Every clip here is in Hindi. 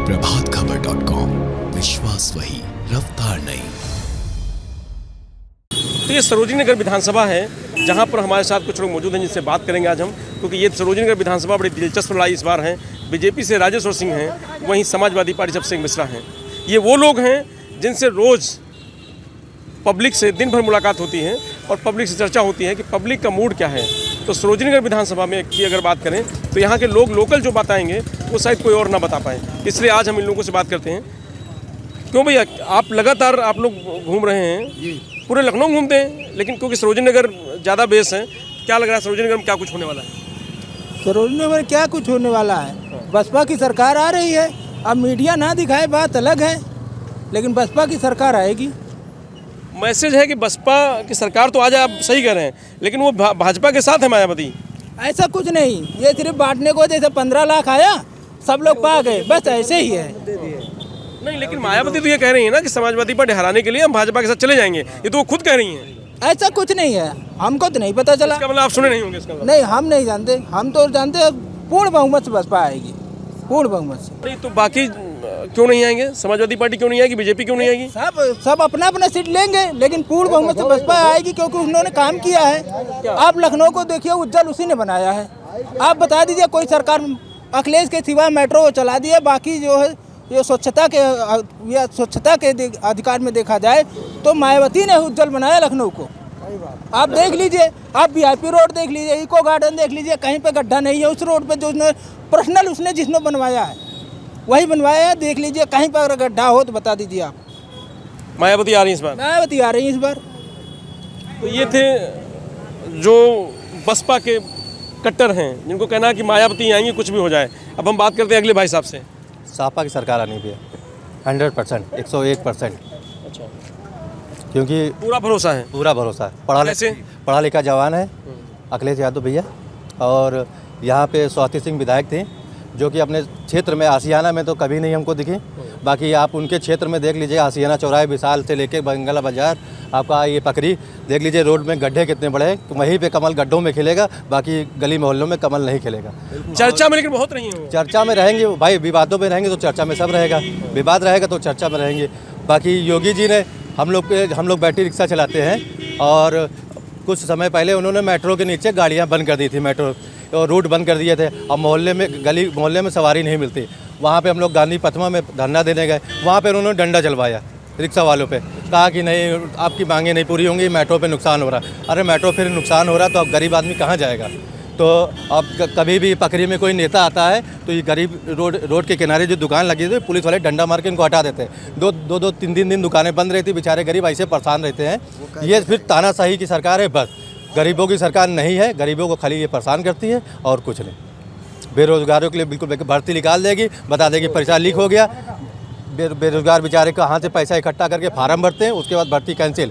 प्रभातखबर.com, विश्वास वही, रफ्तार नहीं। तो ये सरोजिनी नगर विधानसभा है जहां पर हमारे साथ कुछ लोग मौजूद हैं जिनसे बात करेंगे आज हम, क्योंकि ये सरोजिनी नगर विधानसभा बड़ी दिलचस्प लड़ाई इस बार है। बीजेपी से राजेश्वर सिंह हैं, वहीं समाजवादी पार्टी से अभिषेक मिश्रा हैं। ये वो लोग हैं जिनसे रोज़ पब्लिक से दिन भर मुलाकात होती है और पब्लिक से चर्चा होती है कि पब्लिक का मूड क्या है। तो सरोजिनी नगर विधानसभा में की अगर बात करें तो यहाँ के लोग लोकल जो बताएंगे वो शायद कोई और ना बता पाए, इसलिए आज हम इन लोगों से बात करते हैं। क्यों भैया, आप लगातार आप लोग घूम रहे हैं, पूरे लखनऊ घूमते हैं, लेकिन क्योंकि सरोजिनी नगर ज़्यादा बेस है, क्या लग रहा है सरोजिनी नगर में क्या कुछ होने वाला है? सरोजिनी नगर में क्या कुछ होने वाला है? बसपा की सरकार आ रही है। अब मीडिया ना दिखाए बात अलग है, लेकिन बसपा की सरकार आएगी। मैसेज है कि बसपा की सरकार तो आ जाए, आप सही कह रहे हैं, लेकिन वो भाजपा के साथ है मायावती। ऐसा कुछ नहीं, ये सिर्फ बांटने को, जैसे 15 लाख आया सब लोग पा गए, बस ऐसे ही है। नहीं, लेकिन मायावती तो ये कह रही है ना कि समाजवादी पार्टी हराने के लिए हम भाजपा के साथ चले जाएंगे, ये तो वो खुद कह रही हैं। ऐसा कुछ नहीं है, हमको तो नहीं पता चला। इसका मतलब आप सुने नहीं होंगे इसका मतलब। नहीं, हम नहीं जानते, हम तो जानते हैं पूर्ण बहुमत से बसपा आएगी, पूर्ण बहुमत से। नहीं तो बाकी क्यों नहीं आएंगे? समाजवादी पार्टी क्यों नहीं आएगी? बीजेपी क्यों नहीं आएगी? सब अपना अपना सीट लेंगे, लेकिन पूर्ण बहुमत से बसपा आएगी, क्योंकि उन्होंने काम किया है। आप लखनऊ को देखिए, उज्जवल उसी ने बनाया है। आप बता दीजिए कोई सरकार अखिलेश के सिवा मेट्रो चला दिया, बाकी जो है ये स्वच्छता के अधिकार में देखा जाए तो मायावती ने उज्जवल बनाया लखनऊ को। आप देख लीजिए, आप वीआईपी रोड देख लीजिए, इको गार्डन देख लीजिए, कहीं पे गड्ढा नहीं है उस रोड पे, जो उसने पर्सनल उसने जिसने बनवाया है वही बनवाया है। देख लीजिए, कहीं पर अगर गड्ढा हो तो बता दीजिए आप। मायावती आ रही है इस बार? मायावती आ रही है इस बार। तो ये थे जो बसपा के कट्टर हैं, जिनको कहना है कि मायावती आएंगी कुछ भी हो जाए। अब हम बात करते हैं अगले भाई साहब से। सपा की सरकार आनी भी है 100%, 101%। अच्छा, क्योंकि पूरा भरोसा है? पूरा भरोसा है। पढ़ा लिखा जवान है अखिलेश यादव भैया, और यहाँ पे स्वाति सिंह विधायक थे जो कि अपने क्षेत्र में आसियाना में तो कभी नहीं हमको दिखे। बाकी आप उनके क्षेत्र में देख लीजिए, आसियाना चौराहे विशाल से लेके बंगला बाजार, आपका ये पकड़ी देख लीजिए, रोड में गड्ढे कितने बड़े हैं, वहीं पे कमल गड्ढों में खिलेगा, बाकी गली मोहल्लों में कमल नहीं खिलेगा। चर्चा में लेकिन बहुत नहीं है। चर्चा में रहेंगे भाई, विवादों में रहेंगे तो चर्चा में सब रहेगा, विवाद रहेगा तो चर्चा में रहेंगे। बाकी योगी जी ने हम लोग बैटरी रिक्शा चलाते हैं, और कुछ समय पहले उन्होंने मेट्रो के नीचे गाड़ियाँ बंद कर दी थी, मेट्रो और रूट बंद कर दिए थे। अब मोहल्ले में सवारी नहीं मिलती। वहाँ पे हम लोग गांधी पथमा में धरना देने गए, वहाँ पे उन्होंने डंडा चलवाया रिक्शा वालों पे, कहा कि नहीं आपकी मांगे नहीं पूरी होंगी, मेट्रो पे नुकसान हो रहा। अरे मेट्रो फिर नुकसान हो रहा तो अब गरीब आदमी कहाँ जाएगा? तो अब कभी भी पकड़ी में कोई नेता आता है तो ये गरीब रोड के किनारे जो दुकान लगी थी, पुलिस वाले डंडा मार के इनको हटा देते हैं। दो तीन दिन दुकानें बंद रहती, बेचारे गरीब ऐसे परेशान रहते हैं। ये फिर तानाशाही की सरकार है, बस गरीबों की सरकार नहीं है। गरीबों को खाली ये परेशान करती है और कुछ नहीं। बेरोजगारों के लिए बिल्कुल भर्ती निकाल देगी, बता देगी पैसा लीक हो गया। बेरोजगार बेचारे कहाँ से पैसा इकट्ठा करके फार्म भरते हैं, उसके बाद भर्ती कैंसिल,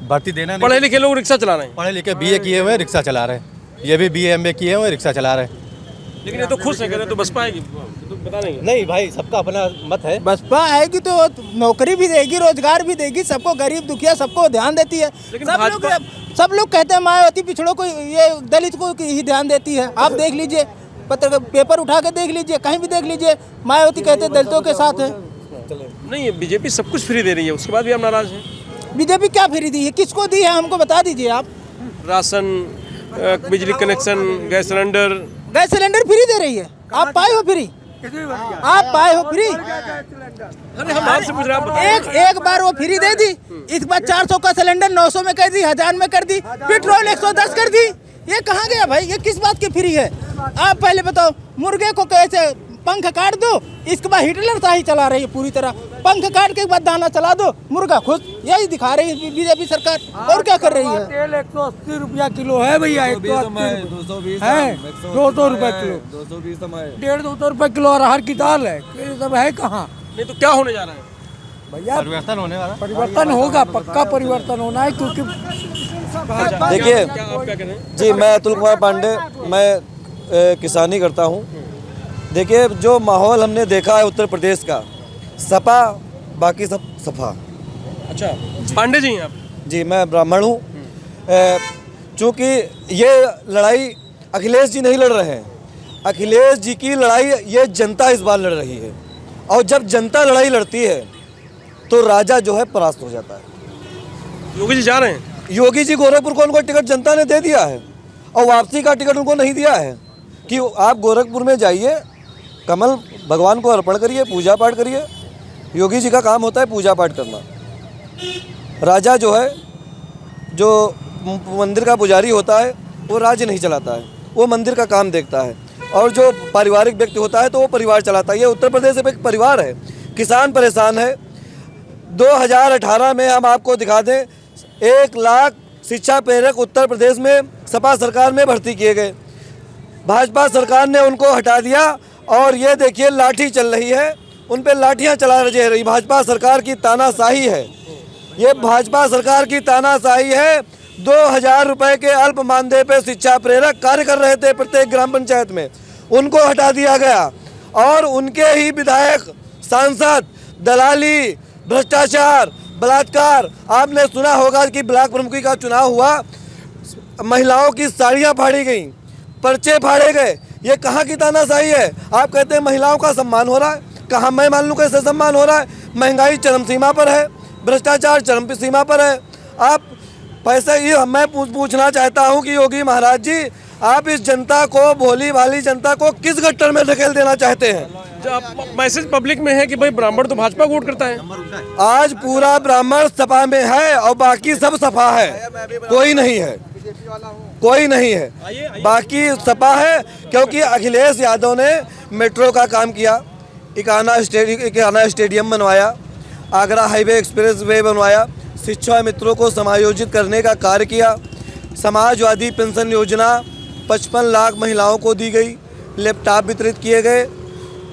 भर्ती देना नहीं। पढ़े लिखे लोग रिक्शा चला रहे हैं, पढ़े लिखे BA किए हुए रिक्शा चला रहे हैं, ये भी BA MA किए हुए रिक्शा चला रहे हैं। लेकिन ये तो खुश है, कहते हैं तो बसपा आएगी, तो बता देंगे। नहीं भाई, सबका अपना मत है। बसपा आएगी तो नौकरी भी देगी, रोजगार भी देगी, सबको गरीब दुखिया सबको ध्यान देती है। लेकिन सब लोग कहते हैं मायावती पिछड़ों को, ये दलित को ही ध्यान देती है। आप देख लीजिए, पेपर उठा के देख लीजिए, कहीं भी देख लीजिए, मायावती कहते हैं दलितों के साथ है। नहीं, बीजेपी सब कुछ फ्री दे रही है, उसके बाद भी आप नाराज हैं? बीजेपी क्या फ्री दी है? किसको दी है हमको बता दीजिए आप। राशन, बिजली कनेक्शन, गैस सिलेंडर फ्री दे रही है। आप पाए हो फ्री? आप पाए हो फ्री? अरे हम आपसे पूछ रहे हैं। एक बार वो फ्री दे दी, इस बार 400 का सिलेंडर 900 में कर दी, 1000 में कर दी, पेट्रोल 110 कर दी। ये कहाँ गया भाई? ये किस बात की फ्री है? आप पहले बताओ, मुर्गे को कैसे पंख काट दो, इसके बाद हिटलर शाही चला रही है पूरी तरह। पंख काट के बाद दाना चला दो, मुर्गा खुश, यही दिखा रही है बीजेपी सरकार। और क्या कर रही है? तेल 180 रुपया किलो है भैया, 220 है, 200 रुपये किलो, 150-200 रुपये किलो अरहर की दाल है, सब है कहाँ? नहीं तो क्या होने जा रहा है भैया? परिवर्तन होने वाला, परिवर्तन होगा, पक्का परिवर्तन होना है। क्योंकि देखिए जी, मैं अतुल कुमार पांडे, मैं किसानी करता हूँ। देखिए, जो माहौल हमने देखा है उत्तर प्रदेश का, सपा बाकी सब सफा। अच्छा, पांडे जी हैं आप? जी, मैं ब्राह्मण हूँ। चूँकि ये लड़ाई अखिलेश जी नहीं लड़ रहे हैं, अखिलेश जी की लड़ाई ये जनता इस बार लड़ रही है। और जब जनता लड़ाई लड़ती है तो राजा जो है परास्त हो जाता है। योगी जी जा रहे हैं। योगी जी गोरखपुर को उनको टिकट जनता ने दे दिया है और वापसी का टिकट उनको नहीं दिया है कि आप गोरखपुर में जाइए, कमल भगवान को अर्पण करिए, पूजा पाठ करिए। योगी जी का काम होता है पूजा पाठ करना। राजा जो है, जो मंदिर का पुजारी होता है, वो राज्य नहीं चलाता है, वो मंदिर का काम देखता है। और जो पारिवारिक व्यक्ति होता है तो वो परिवार चलाता है। ये उत्तर प्रदेश में एक परिवार है। किसान परेशान है। 2018 में हम आपको दिखा दें, 1 लाख शिक्षा प्रेरक उत्तर प्रदेश में सपा सरकार में भर्ती किए गए। भाजपा सरकार ने उनको हटा दिया और ये देखिए लाठी चल रही है, उन पे लाठियां चला रही। भाजपा सरकार की तानाशाही है, ये भाजपा सरकार की तानाशाही है। 2000 रुपए के अल्प मानदेय पे शिक्षा प्रेरक कार्य कर रहे थे प्रत्येक ग्राम पंचायत में, उनको हटा दिया गया। और उनके ही विधायक, सांसद, दलाली, भ्रष्टाचार, बलात्कार। आपने सुना होगा कि ब्लॉक प्रमुखी का चुनाव हुआ, महिलाओं की साड़ियाँ फाड़ी गईं, पर्चे फाड़े गए। ये कहाँ की तानाशाही है? आप कहते हैं महिलाओं का सम्मान हो रहा है, कहाँ मैं मान लूँ कैसे सम्मान हो रहा है? महंगाई चरम सीमा पर है, भ्रष्टाचार चरम सीमा पर है। आप पैसे, ये मैं पूछना चाहता हूँ कि योगी महाराज जी, आप इस जनता को, भोली भाली जनता को किस गट्टर में धकेल देना चाहते हैं? मैसेज पब्लिक में है कि भाई ब्राह्मण तो भाजपा को वोट करता है। आज पूरा ब्राह्मण सपा में है और बाकी सब सपा है, कोई नहीं है, कोई नहीं है, बाकी सपा है। क्योंकि अखिलेश यादव ने मेट्रो का काम किया, इकाना स्टेडियम बनवाया, आगरा हाईवे एक्सप्रेस वे बनवाया, शिक्षा मित्रों को समायोजित करने का कार्य किया, समाजवादी पेंशन योजना 55 लाख महिलाओं को दी गई, लैपटॉप वितरित किए गए,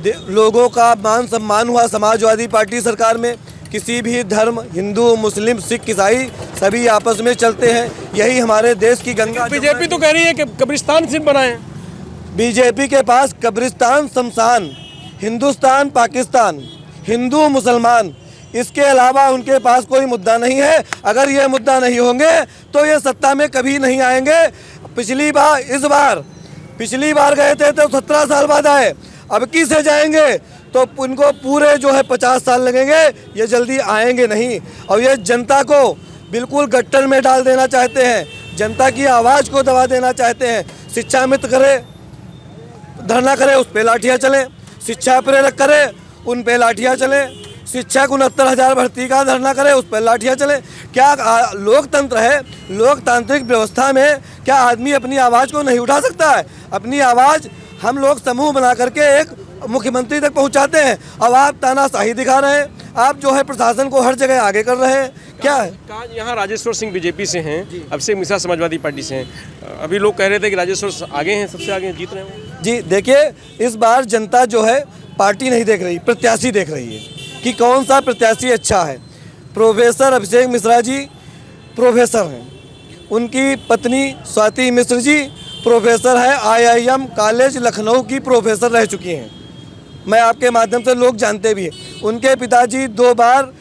लोगों का मान सम्मान हुआ समाजवादी पार्टी सरकार में। किसी भी धर्म, हिंदू, मुस्लिम, सिख, ईसाई सभी आपस में चलते हैं। यही हमारे देश की गंगा। बीजेपी तो कह रही है कि कब्रिस्तान सिर्फ बनाए। बीजेपी के पास कब्रिस्तान, शमशान, हिंदुस्तान, पाकिस्तान, हिंदू, मुसलमान, इसके अलावा उनके पास कोई मुद्दा नहीं है। अगर ये मुद्दा नहीं होंगे तो ये सत्ता में कभी नहीं आएंगे। पिछली बार गए थे तो 17 साल बाद आए, अब की से जाएंगे तो उनको पूरे जो है 50 साल लगेंगे, ये जल्दी आएंगे नहीं। और ये जनता को बिल्कुल गट्टर में डाल देना चाहते हैं, जनता की आवाज़ को दबा देना चाहते हैं। शिक्षा मित्र करे, धरना करे, उस पर लाठियाँ चले, शिक्षा प्रेरक करे, उन पे लाठियाँ चले, शिक्षक 69,000 भर्ती का धरना करे, उस पर लाठियाँ चले। क्या लोकतंत्र है? लोकतांत्रिक व्यवस्था में क्या आदमी अपनी आवाज़ को नहीं उठा सकता है? अपनी आवाज़ हम लोग समूह बना करके एक मुख्यमंत्री तक पहुंचाते हैं। अब आप तानाशाही दिखा रहे हैं, आप जो है प्रशासन को हर जगह आगे कर रहे हैं। क्या है? यहाँ राजेश्वर सिंह बीजेपी से हैं, अभिषेक मिश्रा समाजवादी पार्टी से हैं। अभी लोग कह रहे थे कि राजेश्वर आगे हैं, सबसे आगे जीत रहे हैं। जी देखिए, इस बार जनता जो है पार्टी नहीं देख रही, प्रत्याशी देख रही है कि कौन सा प्रत्याशी अच्छा है। प्रोफेसर अभिषेक मिश्रा जी प्रोफेसर हैं, उनकी पत्नी स्वाति मिश्र जी प्रोफेसर है, IIM कॉलेज लखनऊ की प्रोफेसर रह चुकी हैं। मैं आपके माध्यम से लोग जानते भी हैं। उनके पिताजी 2 बार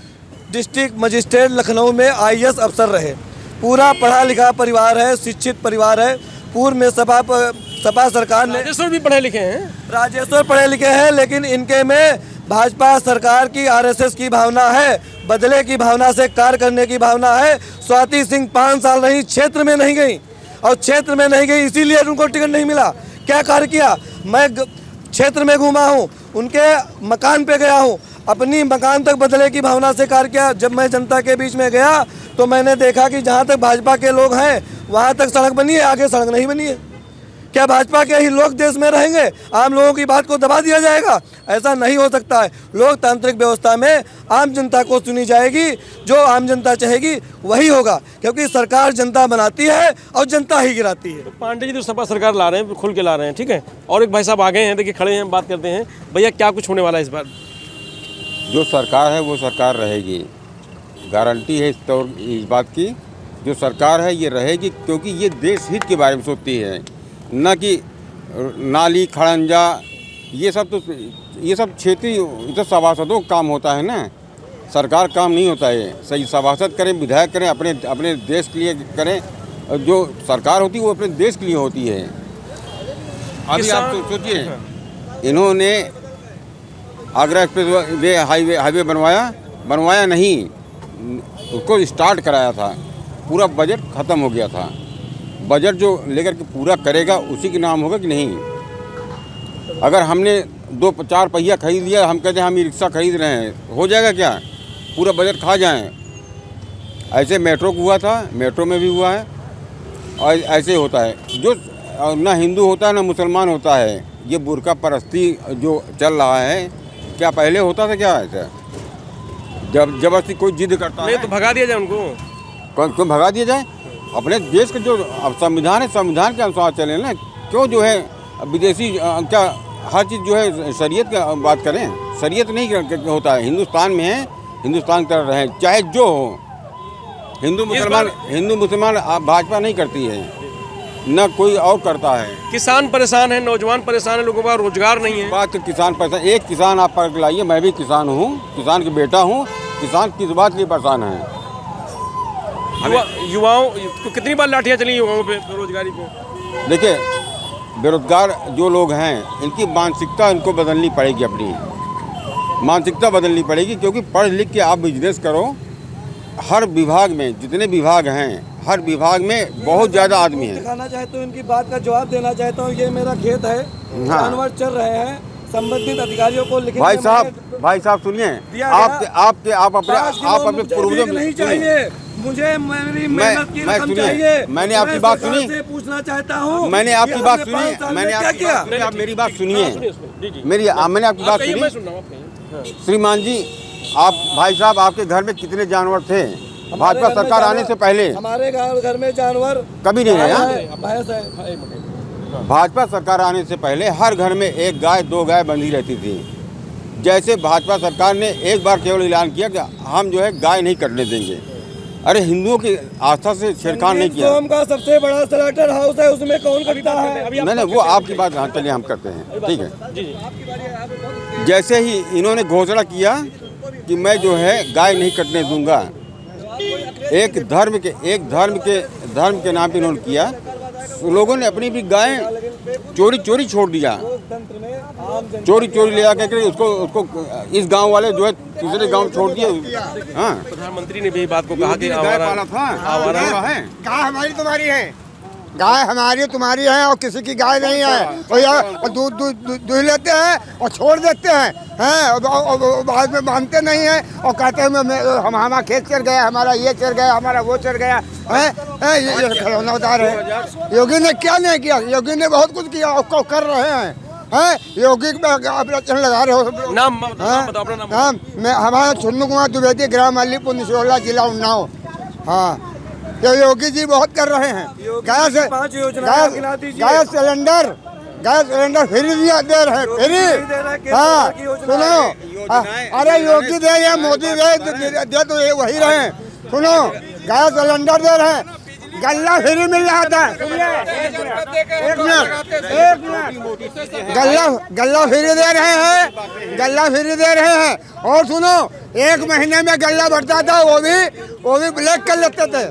डिस्ट्रिक्ट मजिस्ट्रेट लखनऊ में IAS अफसर रहे। पूरा पढ़ा लिखा परिवार है, शिक्षित परिवार है। पूर्व में सपा सरकार ने, राजेश्वर भी पढ़े लिखे हैं, राजेश्वर पढ़े लिखे हैं, लेकिन इनके में भाजपा सरकार की RSS की भावना है, बदले की भावना से कार्य करने की भावना है। स्वाति सिंह 5 साल रही, क्षेत्र में नहीं गई, और क्षेत्र में नहीं गई इसीलिए उनको टिकट नहीं मिला। क्या कार्य किया? मैं क्षेत्र में घूमा हूँ, उनके मकान पे गया हूँ, अपनी मकान तक बदले की भावना से कार्य किया। जब मैं जनता के बीच में गया तो मैंने देखा कि जहाँ तक भाजपा के लोग हैं वहाँ तक सड़क बनी है, आगे सड़क नहीं बनी है। क्या भाजपा के ही लोग देश में रहेंगे? आम लोगों की बात को दबा दिया जाएगा? ऐसा नहीं हो सकता है। लोकतांत्रिक व्यवस्था में आम जनता को सुनी जाएगी, जो आम जनता चाहेगी वही होगा, क्योंकि सरकार जनता बनाती है और जनता ही गिराती है। तो पांडे जी तो सपा सरकार ला रहे हैं, खुल के ला रहे हैं, ठीक है। और एक भाई साहब आ गए हैं, देखिए खड़े हैं, बात करते हैं। भैया क्या कुछ होने वाला है इस बार? जो सरकार है वो सरकार रहेगी, गारंटी है इस बात की। जो सरकार है ये रहेगी, क्योंकि ये देश हित के बारे में सोचती है, न कि नाली खड़ंजा ये सब क्षेत्रीय, ये तो सभासदों का काम होता है ना, सरकार काम नहीं होता है। सही सभासद करें, विधायक करें, अपने देश के लिए करें। जो सरकार होती है वो अपने देश के लिए होती है। अभी आप सोचिए, इन्होंने आगरा एक्सप्रेस वे हाईवे बनवाया नहीं, उसको स्टार्ट कराया था। पूरा बजट ख़त्म हो गया था। बजट जो लेकर के पूरा करेगा उसी के नाम होगा कि नहीं। अगर हमने 2-4 पहिया खरीद लिया, हम कहते हैं हम ये रिक्शा खरीद रहे हैं, हो जाएगा क्या? पूरा बजट खा जाएं। ऐसे मेट्रो को हुआ था, मेट्रो में भी हुआ है, और ऐसे होता है। जो ना हिंदू होता है ना मुसलमान होता है, ये बुर्का परस्ती जो चल रहा है, क्या पहले होता था क्या ऐसा? जब जबरदस्ती कोई जिद करता है तो भगा दिया जाए उनको। क्यों भगा दिया जाए? अपने देश का जो संविधान है, संविधान के अनुसार चले ना। क्यों जो है विदेशी क्या हर चीज़ जो है शरीयत का बात करें? शरीयत नहीं होता है। हिंदुस्तान में है, हिंदुस्तान कर रहे हैं, चाहे जो हो। हिंदू मुसलमान भाजपा नहीं करती है, न कोई और करता है। किसान परेशान है, नौजवान परेशान है, लोगों का रोजगार नहीं है। बात तो किसान परेशान, एक किसान आप पर लाइए, मैं भी किसान हूँ, किसान का बेटा हूँ। किसान किस बात के लिए परेशान है? युवाओं को कितनी बार लाठियाँ चली युवाओं पे बेरोजगारी पे? देखिए, बेरोजगार जो लोग हैं, इनकी मानसिकता इनको बदलनी पड़ेगी, अपनी मानसिकता बदलनी पड़ेगी। क्योंकि पढ़ लिख के आप बिजनेस करो, हर विभाग में जितने विभाग हैं, हर विभाग में बहुत ज़्यादा आदमी हैं। दिखाना चाहता हूँ, इनकी बात का जवाब देना चाहता हूँ। ये मेरा खेत है, जानवर चल रहे हैं, संबंधित अधिकारियों को लिखित भाई साहब सुनिए, आप अपने पूर्वजों में नहीं चाहिए मुझे, मेरी मेहनत की रकम चाहिए। मैंने आपकी बात सुनी, से पूछना चाहता हूँ। मैंने आपकी बात सुनी, मैंने आप मेरी बात सुनिए, मैंने आपकी बात सुनी। श्रीमान जी, आप भाई साहब, आपके घर में कितने जानवर थे भाजपा सरकार आने से पहले? हमारे घर में जानवर कभी नहीं रहा। भैंस है। भाजपा सरकार आने से पहले हर घर में 1 गाय 2 गाय बंधी रहती थी। जैसे भाजपा सरकार ने एक बार केवल ऐलान किया कि हम जो है गाय नहीं कटने देंगे। अरे हिंदुओं की आस्था से छेड़खानी नहीं किया। सोम का सबसे बड़ा स्लॉटर हाउस है, उसमें कौन करता है? नहीं, वो आपकी बात, हाँ चलिए हम करते हैं, ठीक है। जैसे ही इन्होंने घोषणा किया कि मैं जो है गाय नहीं कटने दूंगा, एक धर्म के नाम पे इन्होंने किया, लोगों ने अपनी भी गाय चोरी छोड़ दिया। चोरी ले आकर उसको इस गांव वाले जो है दूसरे गांव छोड़ दिए। हाँ, प्रधानमंत्री ने भी बात को कहा कि गाय पाला था, है गाय हमारी तुम्हारी है, गाय हमारी तुम्हारी है, और किसी की गाय नहीं है। और दूध दूध लेते हैं और छोड़ देते हैं, और बाद में बांधते नहीं हैं और कहते हैं हमारा खेत चल गया, हमारा ये चल गया, हमारा वो चल गया है। ये खिलौना उतार है। योगी ने क्या नहीं किया? योगी ने बहुत कुछ किया, उसको कर रहे हैं। योगी अपना चैनल लगा रहे हो। नाम बताओ, अपना नाम। मैं हमारा चुन्नू कुमार द्विवेदी, ग्राम अलीपुर, निचोला, जिला उन्नाव। हाँ, ये योगी जी बहुत कर रहे हैं। गैस सिलेंडर फ्री दे रहे हैं, फ्री। हाँ सुनो, अरे योगी दे या मोदी दे तो ये वही रहे। सुनो, गैस सिलेंडर दे रहे हैं, गल्ला फ्री मिल रहा था। एक मिनट, गल्ला फ्री दे रहे हैं, गल्ला फ्री दे रहे हैं। और सुनो, 1 महीने में गल्ला बढ़ता था, वो भी ब्लैक कर लेते थे।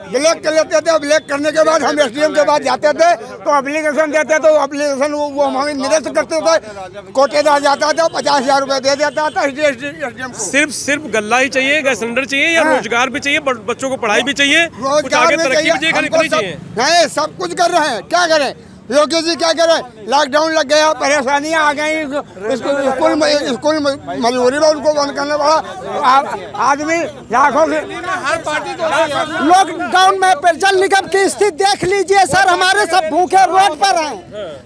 ब्लैक करने के बाद हम एसडीएम के पास जाते थे तो एप्लीकेशन देते, तो एप्लीकेशन वो हमें निरस्त करते थे। कोटेदार जाता था, 50,000 रुपये दे देता था एसडीएम को। सिर्फ गल्ला ही चाहिए, गैस सिलेंडर चाहिए, या रोजगार भी चाहिए, बच्चों को पढ़ाई भी चाहिए, रोजगार भी चाहिए, नहीं सब कुछ कर रहे हैं। क्या करें योगी जी, क्या करें? लॉकडाउन लग गया, परेशानियां आ गई, स्कूल मजबूरी में उनको बंद करना पड़ा। आदमी लाखों के लॉकडाउन में जल निगम की स्थिति देख लीजिए सर, हमारे सब भूखे रोड पर हैं।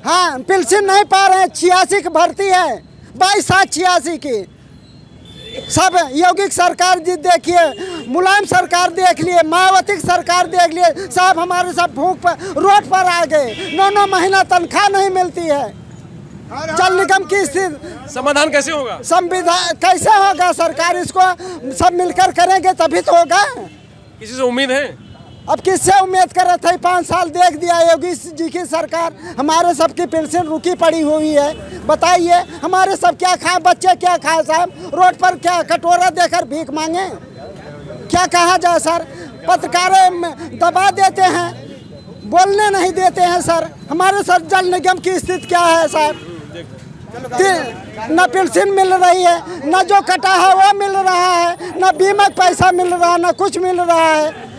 हाँ, पेंशन नहीं पा रहे हैं। 86 की भर्ती है, 22,786 की। सब योगी सरकार जी देखिए, मुलायम सरकार देख लिए, मायावती सरकार देख लिए, साहब हमारे सब भूख पर रोड पर आ गए। 9 महीना तनख्वाह नहीं मिलती है। जल निगम की स्थिति समाधान कैसे होगा? संविधान कैसे होगा? सरकार इसको सब मिलकर करेंगे तभी तो होगा। किसी से उम्मीद है? अब किससे उम्मीद कर रहे थे? 5 साल देख दिया योगी जी की सरकार, हमारे सबकी पेंशन रुकी पड़ी हुई है। बताइए हमारे सब क्या खाए, बच्चे क्या खाए साहब? रोड पर क्या कटोरा देकर भीख मांगे? क्या कहा जाए सर? पत्रकारें दबा देते हैं, बोलने नहीं देते हैं सर। हमारे सर जल निगम की स्थिति क्या है साहब? न पेंशन मिल रही है, न जो कटा है वो मिल रहा है, न बीमा का पैसा मिल रहा है, न कुछ मिल रहा है।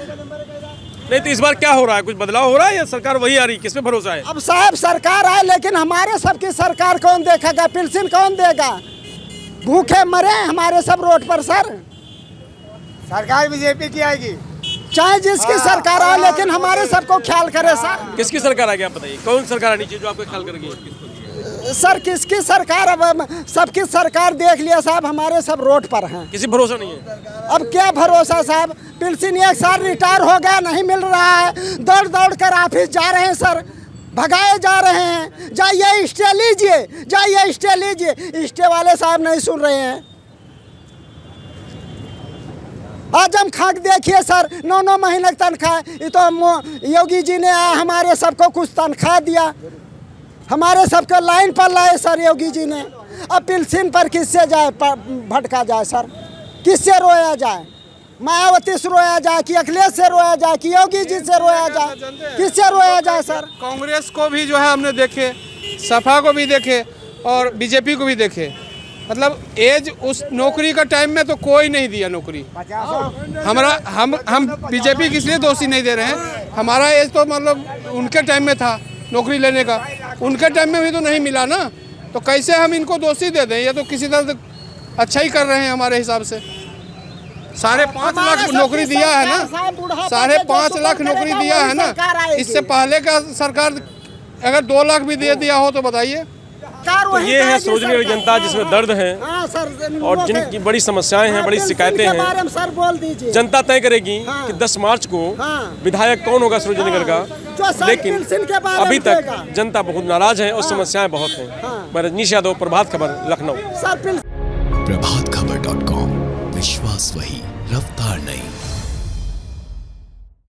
नहीं तो इस बार क्या हो रहा है, कुछ बदलाव हो रहा है या सरकार वही आ रही, किस पे भरोसा है? अब साहब सरकार आए, लेकिन हमारे सबकी सरकार कौन देखेगा? पेंशन कौन देगा? भूखे मरे हमारे सब रोड पर सर। सरकार बीजेपी की आएगी, चाहे जिसकी सरकार आए, लेकिन हमारे सबको ख्याल करे सर। किसकी सरकार आ गया आप बताइए, कौन सरकार आनी चाहिए जो आपको ख्याल करेगी? सर किसकी सरकार? अब सबकी सरकार देख लिया साहब, हमारे सब रोड पर हैं। किसी भरोसा नहीं है? अब क्या भरोसा साहब? पेंशन 1 साल रिटायर हो गया, नहीं मिल रहा है, दौड़ दौड़ कर ऑफिस जा रहे हैं सर, भगाए जा रहे हैं। जाइए स्टे लीजिए, जाइए स्टे लीजिए, स्टे वाले साहब नहीं सुन रहे हैं। आजम खान देखिए सर, 9 महीने की तनख्वाह, ये तो योगी जी ने हमारे सबको कुछ तनख्वाह दिया, हमारे सबको लाइन पर लाए सर योगी जी ने। अब पेंशन पर किससे जाए, भटका जाए सर? किससे रोया जाए? मायावती से रोया जाए कि अखिलेश से रोया जाए कि योगी जी से रोया जाए? किससे रोया जाए सर? कांग्रेस को भी जो है हमने देखे, सपा को भी देखे और बीजेपी को भी देखे। मतलब एज उस नौकरी का टाइम में तो कोई नहीं दिया नौकरी। हम बीजेपी की इसलिए दोषी नहीं दे रहे हैं, हमारा एज तो मतलब उनके टाइम में था नौकरी लेने का, उनके टाइम में भी तो नहीं मिला ना, तो कैसे हम इनको दोषी दे दें? ये तो किसी तरह अच्छा ही कर रहे हैं हमारे हिसाब से। 5.5 लाख नौकरी दिया है ना, 5.5 लाख नौकरी दिया है ना। इससे पहले का सरकार अगर 2 लाख भी दे दिया हो तो बताइए। तो ये है सरोजनी जनता जिसमें दर्द है और जिनकी बड़ी समस्याएं हैं, बड़ी शिकायतें हैं, सर बोल दीजिए। जनता तय करेगी कि 10 मार्च को विधायक कौन होगा सरोजनी नगर का। लेकिन अभी तक जनता बहुत नाराज है और समस्याएं बहुत हैं। मैं रजनीश यादव, प्रभात खबर, लखनऊ। प्रभातखबर.com, विश्वास वही, रफ्तार नहीं।